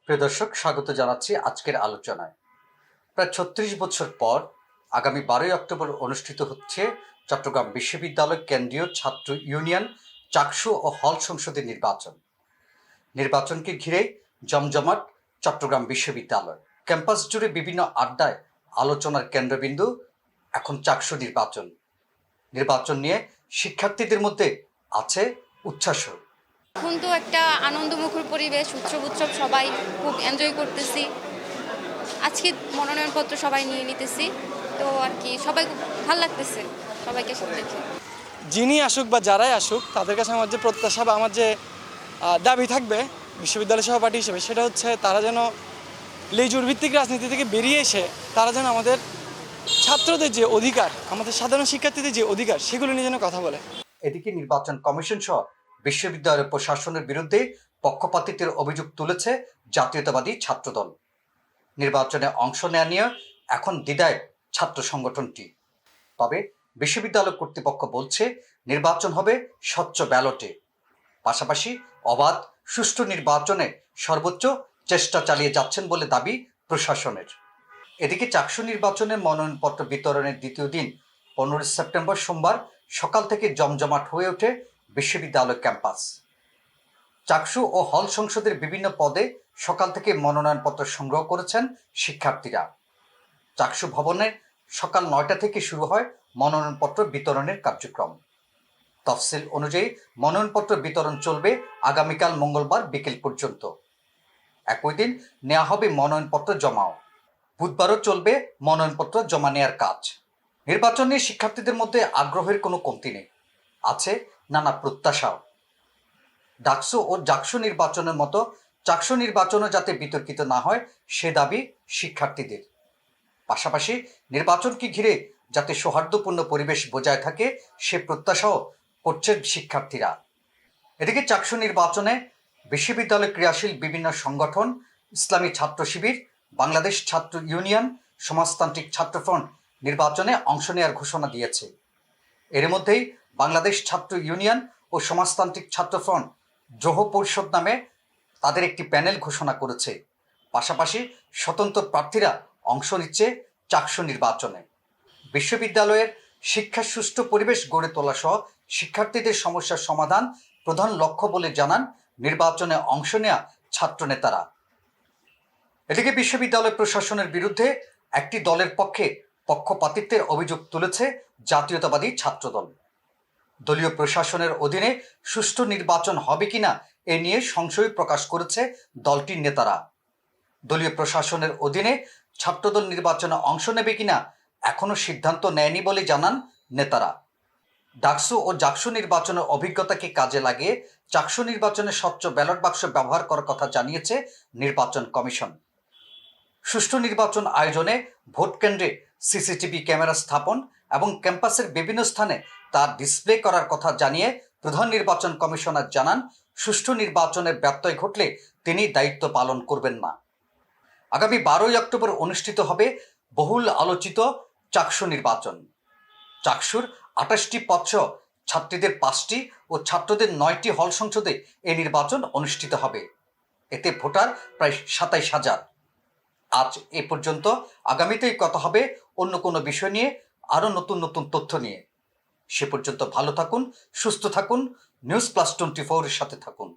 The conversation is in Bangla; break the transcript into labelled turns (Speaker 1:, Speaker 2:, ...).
Speaker 1: প্রিয় দর্শক, স্বাগত জানাচ্ছি আজকের আলোচনায়। প্রায় ৩৬ বছর পর আগামী ১২ই অক্টোবর অনুষ্ঠিত হচ্ছে চট্টগ্রাম বিশ্ববিদ্যালয় কেন্দ্রীয় ছাত্র ইউনিয়ন চাকসু ও হল সংসদের নির্বাচনকে ঘিরে জমজমাট চট্টগ্রাম বিশ্ববিদ্যালয় ক্যাম্পাস জুড়ে বিভিন্ন আড্ডায় আলোচনার কেন্দ্রবিন্দু এখন চাকসু নির্বাচন নিয়ে শিক্ষার্থীদের মধ্যে আছে উচ্ছ্বাস।
Speaker 2: এখন তো একটা আনন্দমুখর পরিবেশ, উৎসব সবাই খুব এনজয় করতেছি। আজকে মনোনয়নপত্র সবাই নিয়ে নিতেছি, তো আর কি সবাই খুব ভালো লাগতেছে সবাইকে সব দেখে।
Speaker 3: যিনি আসুক বা যারাই আসুক, তাদের কাছে আমার যে প্রত্যাশা বা আমার যে দাবি থাকবে বিশ্ববিদ্যালয় সহপাঠী হিসেবে, সেটা হচ্ছে তারা যেন লেজুর ভিত্তিক রাজনীতি থেকে বেরিয়ে এসে তারা যেন আমাদের ছাত্রদের যে অধিকার, আমাদের সাধারণ শিক্ষার্থীদের যে অধিকার, সেগুলো নিয়ে যেন কথা বলে।
Speaker 1: এদিকে নির্বাচন কমিশন সহ বিশ্ববিদ্যালয় প্রশাসনের বিরুদ্ধে পক্ষপাতিত্বের অভিযোগ তুলেছে জাতীয়তাবাদী ছাত্রদল। নির্বাচনে অংশ নেওয়া নিয়ে এখন দ্বিধায় ছাত্র সংগঠনটি। তবে বিশ্ববিদ্যালয় কর্তৃপক্ষ বলছে নির্বাচন হবে স্বচ্ছ ব্যালটে, পাশাপাশি অবাধ সুষ্ঠু নির্বাচনে সর্বোচ্চ চেষ্টা চালিয়ে যাচ্ছেন বলে দাবি প্রশাসনের। এদিকে চাকসু নির্বাচনের মনোনয়নপত্র বিতরণের দ্বিতীয় দিন 15 সেপ্টেম্বর সোমবার সকাল থেকে জমজমাট হয়ে ওঠে বিশ্ববিদ্যালয় ক্যাম্পাস। চাকসু ও হল সংসদের বিভিন্ন পদে সকাল থেকে মনোনয়নপত্র সংগ্রহ করেছেন শিক্ষার্থীরা। চাকসু ভবনে সকাল 9টা থেকে শুরু হয় মনোনয়নপত্র বিতরণের কার্যক্রম। তফসিল অনুযায়ী মনোনয়নপত্র বিতরণ চলবে আগামীকাল মঙ্গলবার বিকেল পর্যন্ত। একই দিন নেওয়া হবে মনোনয়নপত্র জমাও। বুধবারও চলবে মনোনয়নপত্র জমা নেওয়ার কাজ। নির্বাচন নিয়ে শিক্ষার্থীদের মধ্যে আগ্রহের কোনো কমতি নেই, আছে নানা প্রত্যাশাও। ডাকসু ও জাকসু নির্বাচনের মতো চাকসু নির্বাচনও যাতে বিতর্কিত না হয় সে দাবি শিক্ষার্থীদের। পাশাপাশি নির্বাচনকে ঘিরে যাতে সৌহার্দ্যপূর্ণ পরিবেশ বজায় থাকে সে প্রত্যাশাও করছে শিক্ষার্থীরা। এদিকে চাকসু নির্বাচনে বিশ্ববিদ্যালয় ক্রিয়াশীল বিভিন্ন সংগঠন, ইসলামী ছাত্র শিবির, বাংলাদেশ ছাত্র ইউনিয়ন, সমাজতান্ত্রিক ছাত্রফ্রন্ট নির্বাচনে অংশ নেওয়ার ঘোষণা দিয়েছে। এর মধ্যেই বাংলাদেশ ছাত্র ইউনিয়ন ও সমাজতান্ত্রিক ছাত্রফ্রন্ট দ্রোহ পরিষদ নামে তাদের একটি প্যানেল ঘোষণা করেছে। পাশাপাশি স্বতন্ত্র প্রার্থীরা অংশ নিচ্ছে চাকসু নির্বাচনে। বিশ্ববিদ্যালয়ের শিক্ষার সুষ্ঠু পরিবেশ গড়ে তোলা সহ শিক্ষার্থীদের সমস্যার সমাধান প্রধান লক্ষ্য বলে জানান নির্বাচনে অংশ নেওয়া ছাত্র নেতারা। এদিকে বিশ্ববিদ্যালয় প্রশাসনের বিরুদ্ধে একটি দলের পক্ষে পক্ষপাতিত্বের অভিযোগ তুলেছে জাতীয়তাবাদী ছাত্রদল। দলীয় প্রশাসনের অধীনে সুষ্ঠু নির্বাচন হবে কিনা এ নিয়ে সংশয় প্রকাশ করেছে দলটির নেতারা। দলীয় প্রশাসনের অধীনে ছাত্রদল নির্বাচনে অংশ নেবে কিনা এখনো সিদ্ধান্ত নেয়নি বলে জানান নেতারা। ডাকসু ও জাকসু নির্বাচনের অভিজ্ঞতাকে কাজে লাগিয়ে চাকসু নির্বাচনে স্বচ্ছ ব্যালট বাক্স ব্যবহার করার কথা জানিয়েছে নির্বাচন কমিশন। সুষ্ঠু নির্বাচন আয়োজনে ভোট কেন্দ্রে সিসিটিভি ক্যামেরা স্থাপন এবং ক্যাম্পাসের বিভিন্ন স্থানে তা ডিসপ্লে করার কথা জানিয়ে প্রধান নির্বাচন কমিশনার জানান, সুষ্ঠু নির্বাচনের ব্যত্যয় ঘটলে তিনি দায়িত্ব পালন করবেন না। আগামী 12ই অক্টোবর অনুষ্ঠিত হবে বহুল আলোচিত চাকসু নির্বাচন। চাকসুর 28টি পদসহ ছাত্রীদের 5টি ও ছাত্রদের 9টি হল সংসদে এই নির্বাচন অনুষ্ঠিত হবে। এতে ভোটার প্রায় 27,000। আজ এ পর্যন্ত। আগামীতেই কথা হবে অন্য কোনো বিষয় নিয়ে, আরও নতুন নতুন তথ্য নিয়ে। সে পর্যন্ত ভালো থাকুন, সুস্থ থাকুন, নিউজ প্লাস 24 এর সাথে থাকুন।